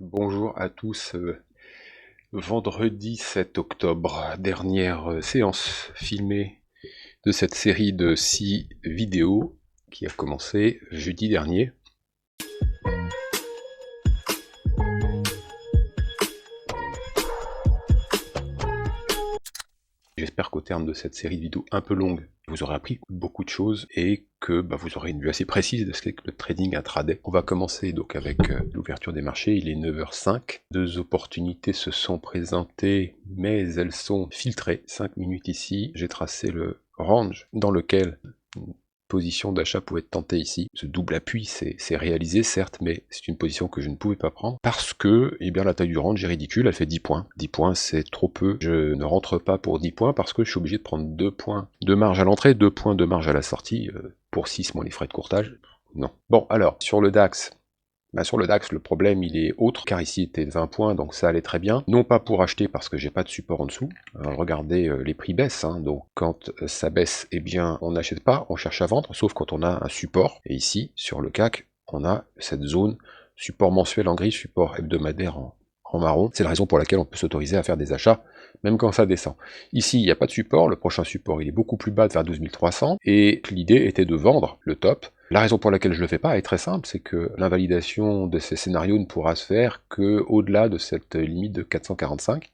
Bonjour à tous, vendredi 7 octobre, dernière séance filmée de cette série de 6 vidéos qui a commencé jeudi dernier. J'espère qu'au terme de cette série de vidéos un peu longue, vous aurez appris beaucoup de choses et que vous aurez une vue assez précise de ce qu'est le trading intraday. On va commencer donc avec l'ouverture des marchés, il est 9h05. Deux opportunités se sont présentées, mais elles sont filtrées. 5 minutes ici, j'ai tracé le range dans lequel une position d'achat pouvait être tentée ici. Ce double appui, c'est réalisé certes, mais c'est une position que je ne pouvais pas prendre parce que la taille du range est ridicule, elle fait 10 points. 10 points, c'est trop peu. Je ne rentre pas pour 10 points parce que je suis obligé de prendre 2 points de marge à l'entrée, 2 points de marge à la sortie, pour 6 moins les frais de courtage. Non. Bon, alors, sur le DAX, le problème il est autre, car ici était 20 points, donc ça allait très bien. Non pas pour acheter parce que j'ai pas de support en dessous. Regardez, les prix baissent, donc quand ça baisse, eh bien on n'achète pas, on cherche à vendre, sauf quand on a un support. Et ici, sur le CAC, on a cette zone, support mensuel en gris, support hebdomadaire en marron. C'est la raison pour laquelle on peut s'autoriser à faire des achats, même quand ça descend. Ici, il n'y a pas de support, le prochain support il est beaucoup plus bas, vers 12 300, et l'idée était de vendre le top. La raison pour laquelle je le fais pas est très simple, c'est que l'invalidation de ces scénarios ne pourra se faire que au-delà de cette limite de 445,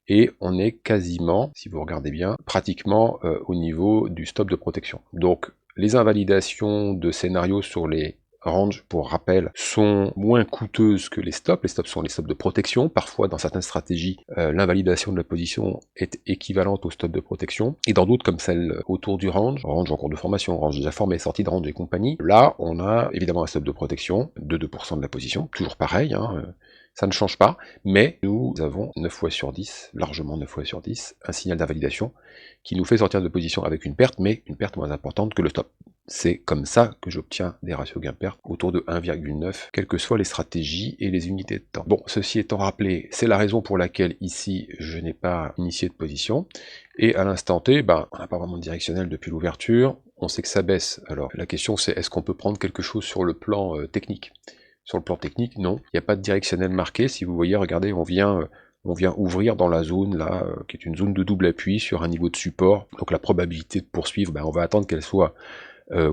et on est quasiment, si vous regardez bien, pratiquement au niveau du stop de protection. Donc les invalidations de scénarios sur les ranges, pour rappel, sont moins coûteuses que les stops. Les stops sont les stops de protection. Parfois, dans certaines stratégies, l'invalidation de la position est équivalente au stop de protection. Et dans d'autres, comme celle autour du range en cours de formation, range déjà formé, sortie de range et compagnie, là, on a évidemment un stop de protection de 2% de la position. Toujours pareil, ça ne change pas, mais nous avons 9 fois sur 10, largement 9 fois sur 10, un signal d'invalidation qui nous fait sortir de position avec une perte, mais une perte moins importante que le stop. C'est comme ça que j'obtiens des ratios gain-perte autour de 1,9, quelles que soient les stratégies et les unités de temps. Bon, ceci étant rappelé, c'est la raison pour laquelle ici, je n'ai pas initié de position, et à l'instant T, on n'a pas vraiment de directionnel depuis l'ouverture, on sait que ça baisse. Alors la question c'est, est-ce qu'on peut prendre quelque chose sur le plan technique ? Sur le plan technique, non, il n'y a pas de directionnel marqué. Si vous voyez, regardez, on vient ouvrir dans la zone là, qui est une zone de double appui sur un niveau de support. Donc la probabilité de poursuivre, on va attendre qu'elle soit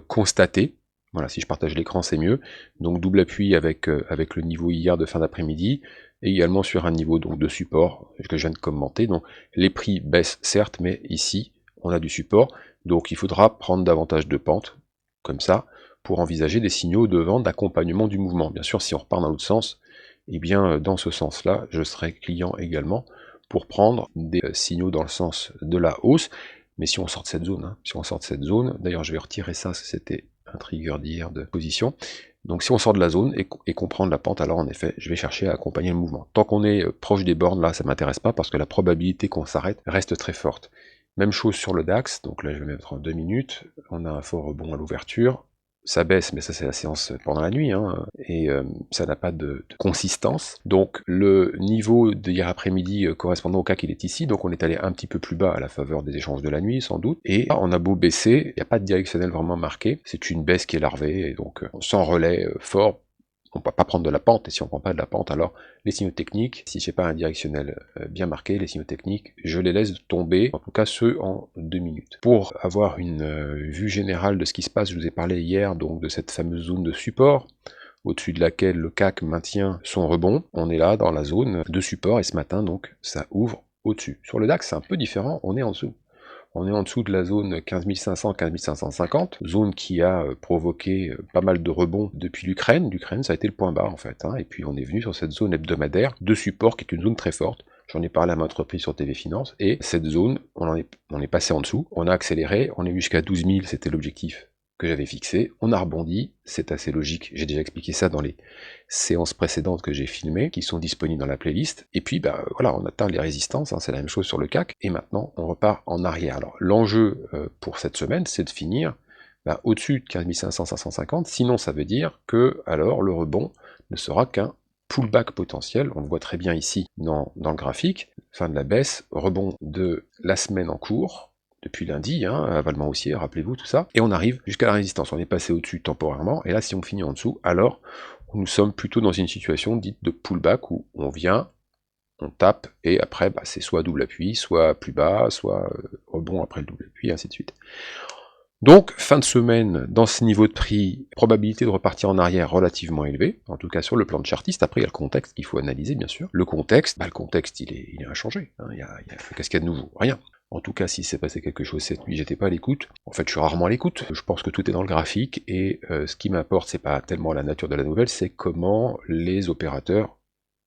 constatée. Voilà, si je partage l'écran, c'est mieux. Donc double appui avec le niveau hier de fin d'après-midi, et également sur un niveau donc de support que je viens de commenter. Donc les prix baissent certes, mais ici on a du support, donc il faudra prendre davantage de pente, comme ça, pour envisager des signaux de vente d'accompagnement du mouvement. Bien sûr, si on repart dans l'autre sens, eh bien dans ce sens-là, je serai client également pour prendre des signaux dans le sens de la hausse. Mais si on sort de cette zone, d'ailleurs je vais retirer ça, c'était un trigger d'hier de position. Donc si on sort de la zone et qu'on prend de la pente, alors en effet, je vais chercher à accompagner le mouvement. Tant qu'on est proche des bornes, là, ça m'intéresse pas parce que la probabilité qu'on s'arrête reste très forte. Même chose sur le DAX, donc là je vais mettre en 2 minutes, on a un fort rebond à l'ouverture, ça baisse, mais ça c'est la séance pendant la nuit, et ça n'a pas de consistance. Donc le niveau d'hier après-midi correspondant au CAC, il est ici, donc on est allé un petit peu plus bas à la faveur des échanges de la nuit, sans doute, et on a beau baisser, il n'y a pas de directionnel vraiment marqué, c'est une baisse qui est larvée, et donc sans relais fort, on ne peut pas prendre de la pente, et si on ne prend pas de la pente, alors les signaux techniques, si j'ai pas un directionnel bien marqué, les signaux techniques, je les laisse tomber, en tout cas ceux en 2 minutes. Pour avoir une vue générale de ce qui se passe, je vous ai parlé hier donc de cette fameuse zone de support, au-dessus de laquelle le CAC maintient son rebond. On est là dans la zone de support, et ce matin donc ça ouvre au-dessus. Sur le DAX c'est un peu différent, on est en dessous. On est en dessous de la zone 15 500, 15 550, zone qui a provoqué pas mal de rebonds depuis l'Ukraine. L'Ukraine, ça a été le point bas en fait, et puis on est venu sur cette zone hebdomadaire de support qui est une zone très forte. J'en ai parlé à maintes reprises sur TV Finance, et cette zone, on est passé en dessous, on a accéléré, on est jusqu'à 12 000, c'était l'objectif que j'avais fixé, on a rebondi, c'est assez logique, j'ai déjà expliqué ça dans les séances précédentes que j'ai filmées, qui sont disponibles dans la playlist, et puis voilà, on atteint les résistances, c'est la même chose sur le CAC, et maintenant on repart en arrière. Alors l'enjeu pour cette semaine, c'est de finir au-dessus de 15 500, 550, sinon ça veut dire que alors le rebond ne sera qu'un pullback potentiel, on le voit très bien ici dans le graphique, fin de la baisse, rebond de la semaine en cours, depuis lundi, avalement haussier, rappelez-vous tout ça, et on arrive jusqu'à la résistance, on est passé au-dessus temporairement, et là si on finit en dessous, alors nous sommes plutôt dans une situation dite de pullback où on vient, on tape, et après bah, c'est soit double appui, soit plus bas, soit rebond après le double appui, et ainsi de suite. Donc, fin de semaine, dans ce niveau de prix, probabilité de repartir en arrière relativement élevée, en tout cas sur le plan de chartiste. Après, il y a le contexte qu'il faut analyser, bien sûr. Le contexte, il est inchangé. Hein. Qu'est-ce qu'il y a de nouveau? Rien. En tout cas, si s'est passé quelque chose cette nuit, j'étais pas à l'écoute. En fait, je suis rarement à l'écoute. Je pense que tout est dans le graphique, et ce qui m'importe, c'est pas tellement la nature de la nouvelle, c'est comment les opérateurs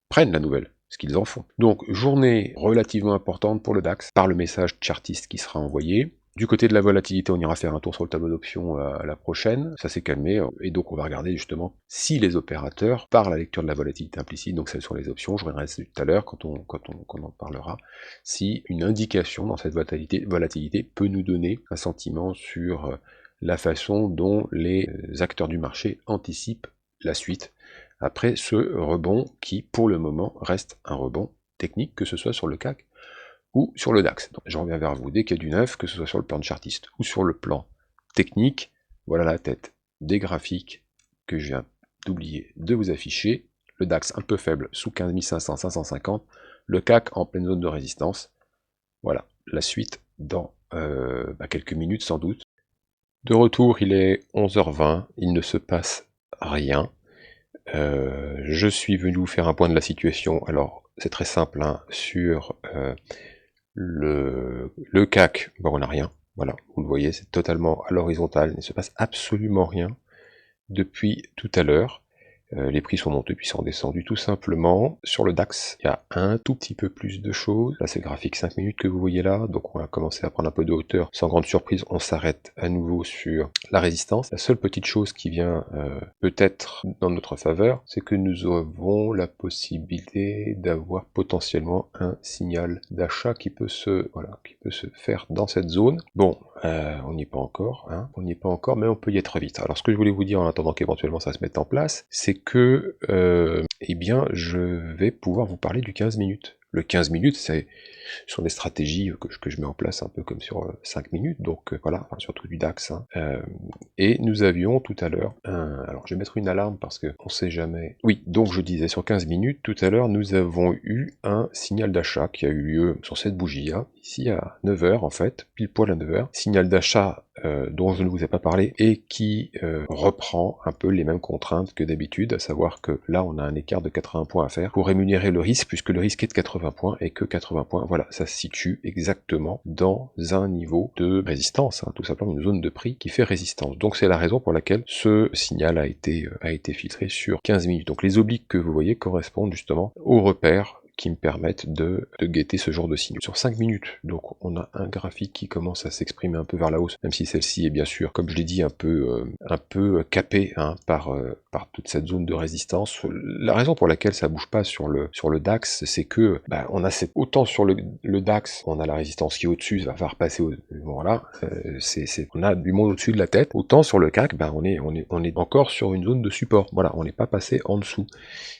prennent la nouvelle, ce qu'ils en font. Donc, journée relativement importante pour le DAX, par le message chartiste qui sera envoyé. Du côté de la volatilité, on ira faire un tour sur le tableau d'options à la prochaine, ça s'est calmé, et donc on va regarder justement si les opérateurs, par la lecture de la volatilité implicite, donc celle sur les options, je reviendrai dessus tout à l'heure quand on en parlera, si une indication dans cette volatilité peut nous donner un sentiment sur la façon dont les acteurs du marché anticipent la suite, après ce rebond qui, pour le moment, reste un rebond technique, que ce soit sur le CAC ou sur le DAX. Donc, je reviens vers vous dès qu'il y a du neuf, que ce soit sur le plan de chartiste ou sur le plan technique. Voilà la tête des graphiques que je viens d'oublier de vous afficher. Le DAX un peu faible sous 15 500, 550. Le CAC en pleine zone de résistance. Voilà, la suite dans quelques minutes sans doute. De retour, il est 11h20, il ne se passe rien. Je suis venu vous faire un point de la situation. Alors, c'est très simple, hein, sur le CAC, bon, on n'a rien. Voilà, vous le voyez, c'est totalement à l'horizontale. Il ne se passe absolument rien depuis tout à l'heure. Les prix sont montés puis sont descendus tout simplement. Sur le DAX, il y a un tout petit peu plus de choses. Là, c'est le graphique 5 minutes que vous voyez là. Donc, on va commencer à prendre un peu de hauteur. Sans grande surprise, on s'arrête à nouveau sur la résistance. La seule petite chose qui vient peut-être dans notre faveur, c'est que nous avons la possibilité d'avoir potentiellement un signal d'achat qui peut se faire dans cette zone. Bon, on n'y est pas encore, hein. On n'y est pas encore, mais on peut y être vite. Alors, ce que je voulais vous dire en attendant qu'éventuellement ça se mette en place, c'est que, eh bien, je vais pouvoir vous parler du 15 minutes. Le 15 minutes, c'est sur des stratégies que je mets en place un peu comme sur 5 minutes, donc voilà, enfin, surtout du DAX. Hein. Et nous avions tout à l'heure, alors je vais mettre une alarme parce que on sait jamais. Oui, donc je disais sur 15 minutes, tout à l'heure, nous avons eu un signal d'achat qui a eu lieu sur cette bougie, hein, ici à 9h en fait, pile poil à 9h. Signal d'achat dont je ne vous ai pas parlé et qui reprend un peu les mêmes contraintes que d'habitude, à savoir que là on a un écart de 80 points à faire pour rémunérer le risque, puisque le risque est de 80 points et que 80 points, voilà, ça se situe exactement dans un niveau de résistance, hein, tout simplement une zone de prix qui fait résistance. Donc c'est la raison pour laquelle ce signal a été filtré sur 15 minutes. Donc les obliques que vous voyez correspondent justement aux repères qui me permettent de guetter ce genre de signe. Sur 5 minutes, donc on a un graphique qui commence à s'exprimer un peu vers la hausse, même si celle-ci est bien sûr, comme je l'ai dit, un peu capée, hein, par toute cette zone de résistance. La raison pour laquelle ça bouge pas sur le DAX, c'est que on a autant sur le DAX, on a la résistance qui est au-dessus, ça va repasser voilà, on a du monde au-dessus de la tête, autant sur le CAC, on est encore sur une zone de support. Voilà, on n'est pas passé en dessous.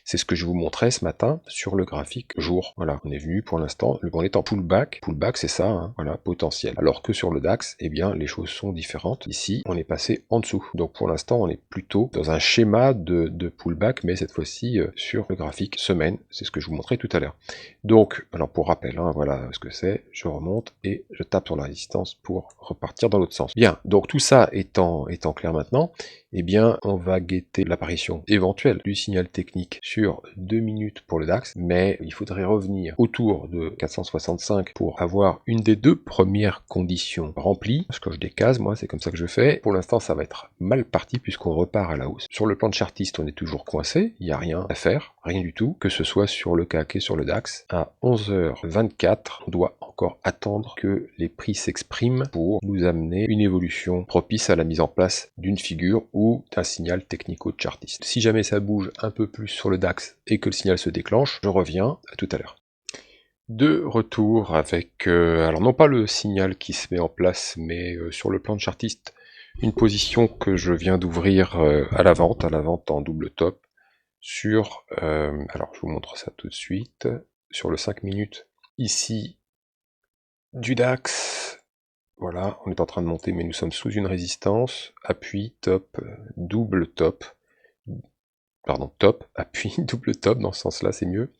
C'est ce que je vous montrais ce matin sur le graphique jour. Voilà, on est venu pour l'instant, on est en pullback. Pullback, c'est ça, hein, voilà, potentiel. Alors que sur le DAX, eh bien, les choses sont différentes. Ici, on est passé en dessous. Donc pour l'instant, on est plutôt dans un schéma de pullback, mais cette fois-ci sur le graphique semaine. C'est ce que je vous montrais tout à l'heure. Donc, alors pour rappel, hein, voilà ce que c'est. Je remonte et je tape sur la résistance pour repartir dans l'autre sens. Bien, donc tout ça étant clair maintenant, eh bien, on va guetter l'apparition éventuelle du signal technique sur 2 minutes pour le DAX, mais il faudrait revenir autour de 465 pour avoir une des deux premières conditions remplies. Je coche des cases, moi, c'est comme ça que je fais. Pour l'instant, ça va être mal parti puisqu'on repart à la hausse. Sur le plan de chartiste, on est toujours coincé, il n'y a rien à faire, rien du tout, que ce soit sur le CAC et sur le DAX. À 11h24, on doit encore attendre que les prix s'expriment pour nous amener une évolution propice à la mise en place d'une figure ou d'un signal technico-chartiste. Si jamais ça bouge un peu plus sur le DAX et que le signal se déclenche, je reviens à tout à l'heure. De retour avec, alors non pas le signal qui se met en place, mais sur le plan de chartiste, une position que je viens d'ouvrir à la vente en double top, sur, alors je vous montre ça tout de suite, sur le 5 minutes, ici, du DAX, voilà, on est en train de monter, mais nous sommes sous une résistance, appui, top, double top, pardon, top, appui, double top, dans ce sens-là, c'est mieux.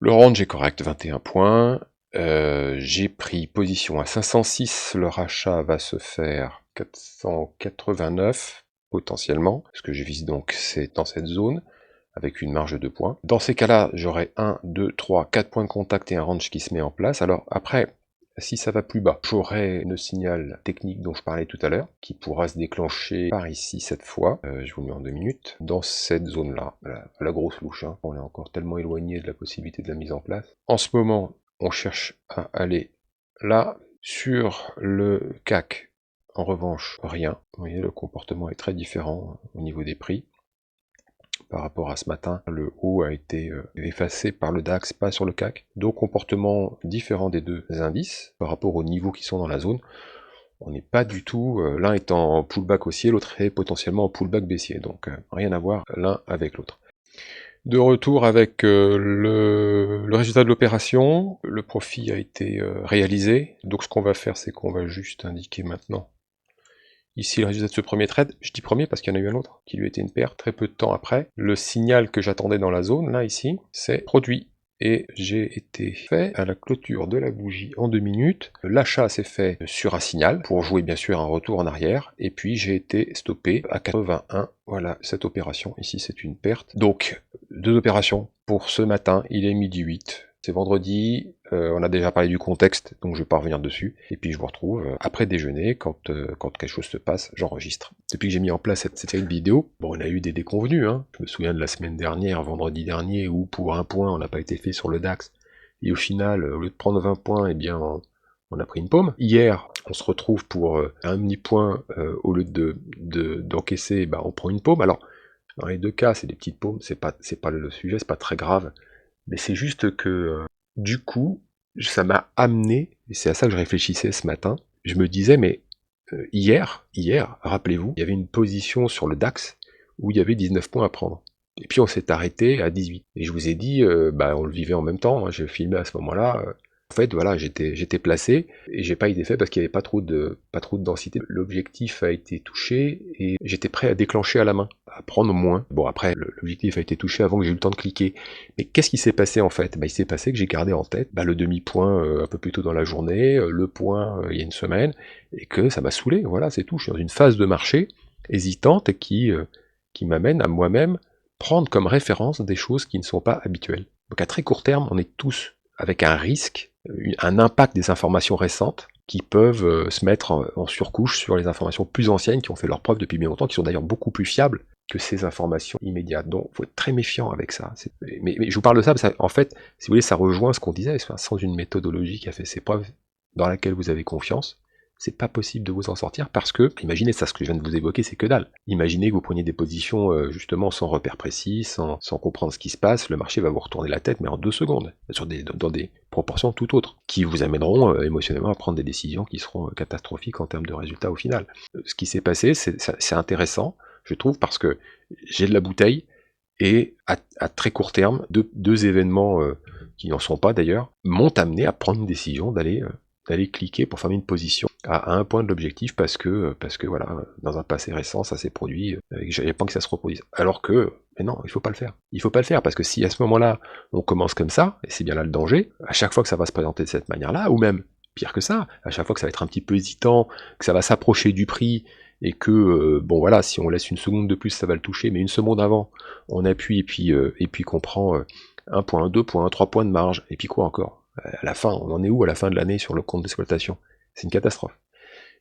Le range est correct, 21 points. J'ai pris position à 506, le rachat va se faire 489, potentiellement, ce que je vise donc, c'est dans cette zone, avec une marge de points. Dans ces cas-là, j'aurai 1, 2, 3, 4 points de contact et un range qui se met en place. Alors après, si ça va plus bas, j'aurai le signal technique dont je parlais tout à l'heure, qui pourra se déclencher par ici cette fois. Je vous le mets en 2 minutes. Dans cette zone-là, la grosse louche, hein. On est encore tellement éloigné de la possibilité de la mise en place. En ce moment, on cherche à aller là. Sur le CAC, en revanche, rien. Vous voyez, le comportement est très différent au niveau des prix. Par rapport à ce matin, le haut a été effacé par le DAX, pas sur le CAC. Donc comportement différent des deux indices par rapport aux niveaux qui sont dans la zone. On n'est pas du tout, l'un est en pullback haussier, l'autre est potentiellement en pullback baissier. Donc rien à voir l'un avec l'autre. De retour avec le résultat de l'opération, le profit a été réalisé. Donc ce qu'on va faire, c'est qu'on va juste indiquer maintenant ici, le résultat de ce premier trade, je dis premier parce qu'il y en a eu un autre qui lui était une perte très peu de temps après. Le signal que j'attendais dans la zone, là, ici, c'est produit. Et j'ai été fait à la clôture de la bougie en 2 minutes. L'achat s'est fait sur un signal pour jouer bien sûr un retour en arrière. Et puis j'ai été stoppé à 81. Voilà, cette opération ici, c'est une perte. Donc, 2 opérations pour ce matin, il est midi 8. C'est vendredi, on a déjà parlé du contexte, donc je vais pas revenir dessus. Et puis je vous retrouve après déjeuner, quand quelque chose se passe, j'enregistre. Depuis que j'ai mis en place cette série de vidéos, bon, on a eu des déconvenus, hein. Je me souviens de la semaine dernière, vendredi dernier, où pour un point, on n'a pas été fait sur le DAX. Et au final, au lieu de prendre 20 points, eh bien, on a pris une paume. Hier, on se retrouve pour un demi-point, au lieu d'encaisser, bah, on prend une paume. Alors, dans les deux cas, c'est des petites paumes, c'est pas le sujet, c'est pas très grave. Mais c'est juste que, du coup, ça m'a amené, et c'est à ça que je réfléchissais ce matin, je me disais, mais hier, rappelez-vous, il y avait une position sur le DAX où il y avait 19 points à prendre. Et puis on s'est arrêté à 18. Et je vous ai dit, bah on le vivait en même temps, hein, j'ai filmé à ce moment-là. En fait, voilà, j'étais placé et j'ai pas été fait parce qu'il n'y avait pas trop de densité. L'objectif a été touché et j'étais prêt à déclencher à la main, à prendre moins. Bon, après, l'objectif a été touché avant que j'ai eu le temps de cliquer. Mais qu'est-ce qui s'est passé en fait? Bah, il s'est passé que j'ai gardé en tête le demi-point un peu plus tôt dans la journée, le point il y a une semaine, et que ça m'a saoulé. Voilà, c'est tout. Je suis dans une phase de marché hésitante qui m'amène à moi-même prendre comme référence des choses qui ne sont pas habituelles. Donc à très court terme, on est tous avec un risque, un impact des informations récentes qui peuvent se mettre en surcouche sur les informations plus anciennes qui ont fait leur preuve depuis bien longtemps, qui sont d'ailleurs beaucoup plus fiables que ces informations immédiates. Donc il faut être très méfiant avec ça. Mais je vous parle de ça parce qu'en fait, si vous voulez, ça rejoint ce qu'on disait, sans une méthodologie qui a fait ses preuves, dans laquelle vous avez confiance, c'est pas possible de vous en sortir parce que, imaginez ça, ce que je viens de vous évoquer, c'est que dalle. Imaginez que vous preniez des positions justement sans repère précis, sans comprendre ce qui se passe, le marché va vous retourner la tête, mais en 2 secondes, dans des proportions tout autres, qui vous amèneront émotionnellement à prendre des décisions qui seront catastrophiques en termes de résultats au final. Ce qui s'est passé, c'est intéressant, je trouve, parce que j'ai de la bouteille, et à très court terme, deux événements qui n'en sont pas d'ailleurs, m'ont amené à prendre une décision d'aller cliquer pour fermer une position à un point de l'objectif parce que voilà, dans un passé récent, ça s'est produit et que j'avais pas que ça se reproduise. Alors que, mais non, il faut pas le faire. Il faut pas le faire parce que si à ce moment-là, on commence comme ça, et c'est bien là le danger, à chaque fois que ça va se présenter de cette manière-là, ou même pire que ça, à chaque fois que ça va être un petit peu hésitant, que ça va s'approcher du prix, et que, bon voilà, si on laisse une seconde de plus, ça va le toucher, mais une seconde avant, on appuie et puis qu'on prend 1 point, 2 points, 3 points de marge, et puis quoi encore? À la fin, on en est où à la fin de l'année sur le compte d'exploitation? C'est une catastrophe.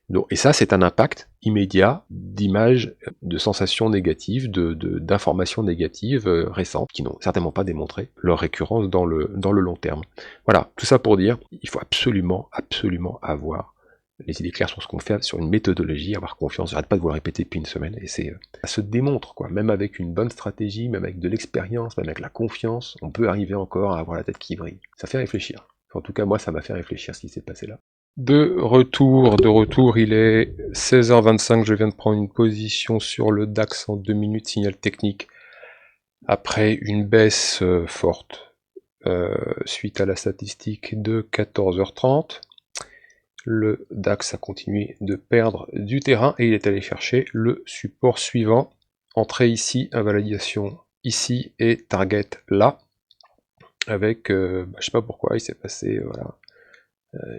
Donc, et ça, c'est un impact immédiat d'images, de sensations négatives, d'informations négatives récentes, qui n'ont certainement pas démontré leur récurrence dans le long terme. Voilà, tout ça pour dire, il faut absolument avoir les idées claires sur ce qu'on fait, sur une méthodologie, avoir confiance. J'arrête pas de vous le répéter depuis une semaine, et ça se démontre, quoi. Même avec une bonne stratégie, même avec de l'expérience, même avec la confiance, on peut arriver encore à avoir la tête qui brille. Ça fait réfléchir. En tout cas, moi, ça m'a fait réfléchir ce qui s'est passé là. De retour, il est 16h25, je viens de prendre une position sur le DAX en 2 minutes, signal technique, après une baisse forte, suite à la statistique de 14h30. Le DAX a continué de perdre du terrain et il est allé chercher le support suivant entrée ici, invalidation ici et target là, avec, je sais pas pourquoi, il s'est passé voilà,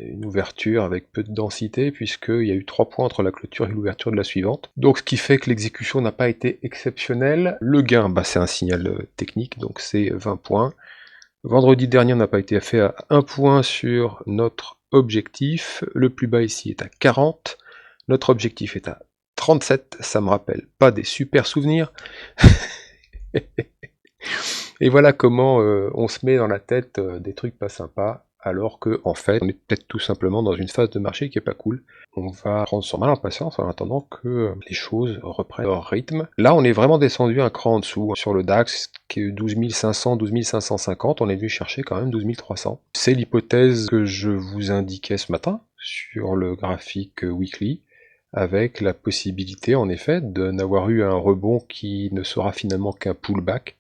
une ouverture avec peu de densité, puisqu'il y a eu 3 points entre la clôture et l'ouverture de la suivante. Donc ce qui fait que l'exécution n'a pas été exceptionnelle. Le gain, bah, c'est un signal technique, donc c'est 20 points. Vendredi dernier, on n'a pas été fait à 1 point sur notre objectif. Le plus bas ici est à 40. Notre objectif est à 37. Ça me rappelle pas des super souvenirs. Et voilà comment on se met dans la tête des trucs pas sympas, alors que en fait, on est peut-être tout simplement dans une phase de marché qui est pas cool. On va prendre son mal en patience en attendant que les choses reprennent leur rythme. Là, on est vraiment descendu un cran en dessous sur le DAX, qui est 12 500, 12 550. On est venu chercher quand même 12 300. C'est l'hypothèse que je vous indiquais ce matin sur le graphique weekly, avec la possibilité en effet de n'avoir eu un rebond qui ne sera finalement qu'un pullback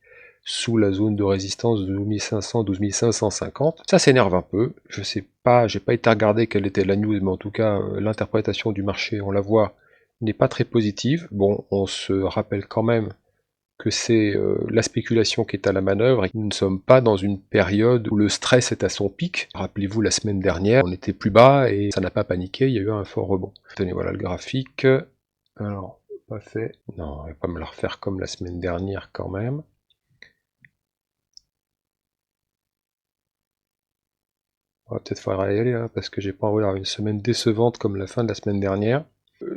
sous la zone de résistance de 12 500, 12 550. Ça s'énerve un peu, je sais pas, j'ai pas été regarder quelle était la news, mais en tout cas l'interprétation du marché, on la voit, n'est pas très positive. Bon, on se rappelle quand même que c'est la spéculation qui est à la manœuvre et que nous ne sommes pas dans une période où le stress est à son pic. Rappelez-vous, la semaine dernière, on était plus bas et ça n'a pas paniqué, il y a eu un fort rebond. Tenez, voilà le graphique. Alors, pas fait. Non, on va pas me la refaire comme la semaine dernière quand même. On va peut-être falloir y aller là, parce que j'ai pas envie d'avoir une semaine décevante comme la fin de la semaine dernière.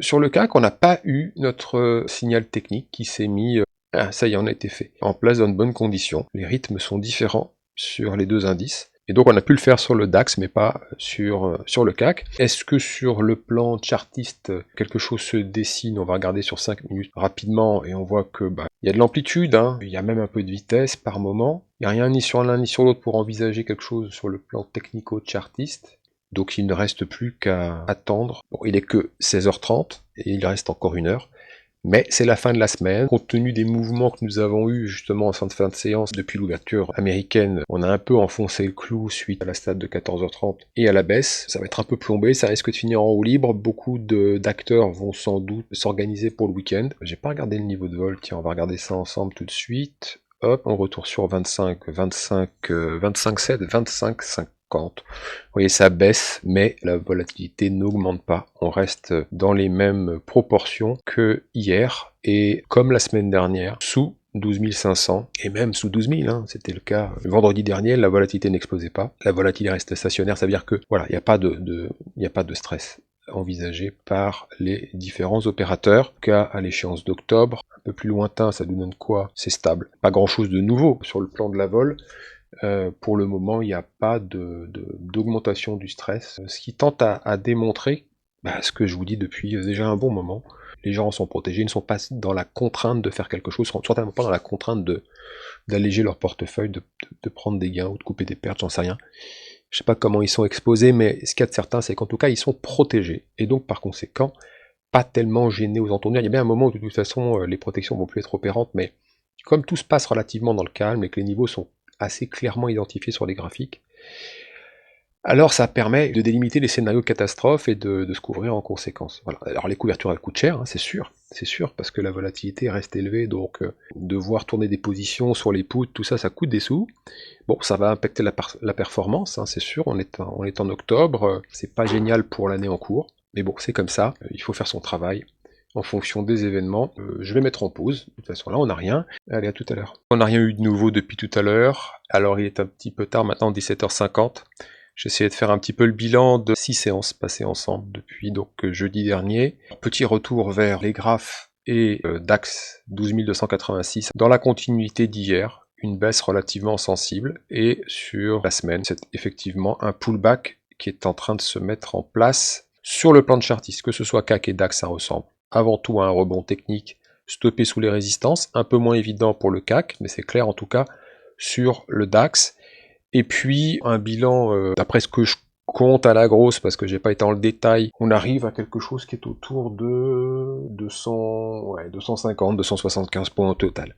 Sur le CAC, on n'a pas eu notre signal technique qui s'est mis, ça y est, on a été fait, en place dans de bonnes conditions. Les rythmes sont différents sur les deux indices. Et donc on a pu le faire sur le DAX, mais pas sur le CAC. Est-ce que sur le plan chartiste, quelque chose se dessine? On va regarder sur 5 minutes rapidement, et on voit que il y a de l'amplitude, hein, il y a même un peu de vitesse par moment. Il n'y a rien ni sur l'un ni sur l'autre pour envisager quelque chose sur le plan technico-chartiste. Donc il ne reste plus qu'à attendre. Bon, il est que 16h30, et il reste encore 1 heure. Mais c'est la fin de la semaine. Compte tenu des mouvements que nous avons eus justement en fin de séance depuis l'ouverture américaine, on a un peu enfoncé le clou suite à la stade de 14h30 et à la baisse. Ça va être un peu plombé, ça risque de finir en haut libre. Beaucoup d'acteurs vont sans doute s'organiser pour le week-end. J'ai pas regardé le niveau de vol, tiens, on va regarder ça ensemble tout de suite. Hop, on retourne sur 25, 7, 25, 50. Vous voyez, ça baisse, mais la volatilité n'augmente pas. On reste dans les mêmes proportions que hier, et comme la semaine dernière, sous 12 500, et même sous 12 000, hein, c'était le cas le vendredi dernier, la volatilité n'explosait pas. La volatilité reste stationnaire, ça veut dire que, voilà, il n'y a pas de stress envisagé par les différents opérateurs. En tout cas, à l'échéance d'octobre, un peu plus lointain, ça nous donne quoi? C'est stable. Pas grand chose de nouveau sur le plan de la vol. Pour le moment, il n'y a pas d'augmentation du stress, ce qui tente à démontrer ce que je vous dis depuis déjà un bon moment. Les gens sont protégés, ils ne sont pas dans la contrainte de faire quelque chose, sont certainement pas dans la contrainte d'alléger leur portefeuille, de prendre des gains ou de couper des pertes, j'en sais rien. Je sais pas comment ils sont exposés, mais ce qu'il y a de certain, c'est qu'en tout cas, ils sont protégés. Et donc, par conséquent, pas tellement gênés aux entournures. Il y a bien un moment où, de toute façon, les protections vont plus être opérantes, mais comme tout se passe relativement dans le calme et que les niveaux sont assez clairement identifiés sur les graphiques, alors ça permet de délimiter les scénarios catastrophes et de se couvrir en conséquence. Voilà. Alors les couvertures, elles coûtent cher, hein, c'est sûr, parce que la volatilité reste élevée, donc devoir tourner des positions sur les puts, tout ça, ça coûte des sous. Bon, ça va impacter la performance, hein, c'est sûr, on est en octobre, c'est pas génial pour l'année en cours, mais bon, c'est comme ça, il faut faire son travail en fonction des événements. Je vais mettre en pause, de toute façon là on n'a rien. Allez, à tout à l'heure. On n'a rien eu de nouveau depuis tout à l'heure, alors il est un petit peu tard maintenant, 17h50. J'essayais de faire un petit peu le bilan de 6 séances passées ensemble depuis donc jeudi dernier. Petit retour vers les graphes et DAX 12 286 dans la continuité d'hier, une baisse relativement sensible, et sur la semaine, c'est effectivement un pullback qui est en train de se mettre en place sur le plan de chartiste, que ce soit CAC et DAX, ça ressemble avant tout à un rebond technique stoppé sous les résistances, un peu moins évident pour le CAC, mais c'est clair en tout cas sur le DAX. Et puis un bilan, d'après ce que je compte à la grosse, parce que j'ai pas été dans le détail, on arrive à quelque chose qui est autour de 250, 275 points au total.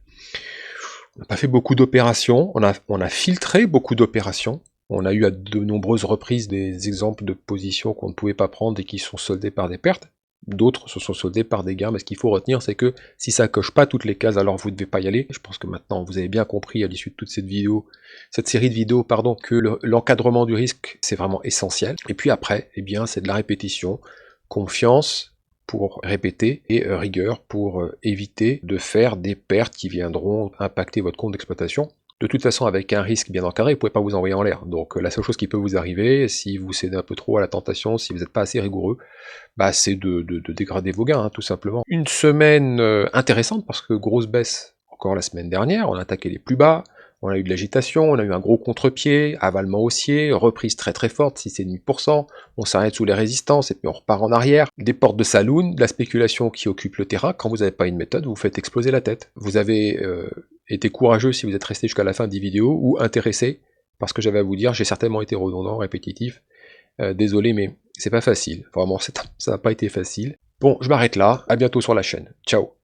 On n'a pas fait beaucoup d'opérations, on a filtré beaucoup d'opérations. On a eu à de nombreuses reprises des exemples de positions qu'on ne pouvait pas prendre et qui sont soldées par des pertes. D'autres se sont soldés par des gains, mais ce qu'il faut retenir, c'est que si ça coche pas toutes les cases, alors vous ne devez pas y aller. Je pense que maintenant vous avez bien compris à l'issue de toute cette série de vidéos, pardon, que l'encadrement du risque, c'est vraiment essentiel. Et puis après, eh bien, c'est de la répétition, confiance pour répéter et rigueur pour éviter de faire des pertes qui viendront impacter votre compte d'exploitation. De toute façon, avec un risque bien encadré, vous ne pouvez pas vous envoyer en l'air. Donc la seule chose qui peut vous arriver, si vous cédez un peu trop à la tentation, si vous n'êtes pas assez rigoureux, bah, c'est de dégrader vos gains, hein, tout simplement. Une semaine intéressante, parce que grosse baisse encore la semaine dernière, on a attaqué les plus bas, on a eu de l'agitation, on a eu un gros contre-pied, avalement haussier, reprise très très forte, 6,5%, on s'arrête sous les résistances et puis on repart en arrière. Des portes de saloon, de la spéculation qui occupe le terrain. Quand vous n'avez pas une méthode, vous faites exploser la tête. Vous avez été courageux si vous êtes resté jusqu'à la fin des vidéos, ou intéressé, parce que j'avais à vous dire, j'ai certainement été redondant, répétitif. Désolé, mais c'est pas facile. Vraiment, ça n'a pas été facile. Bon, je m'arrête là. À bientôt sur la chaîne. Ciao.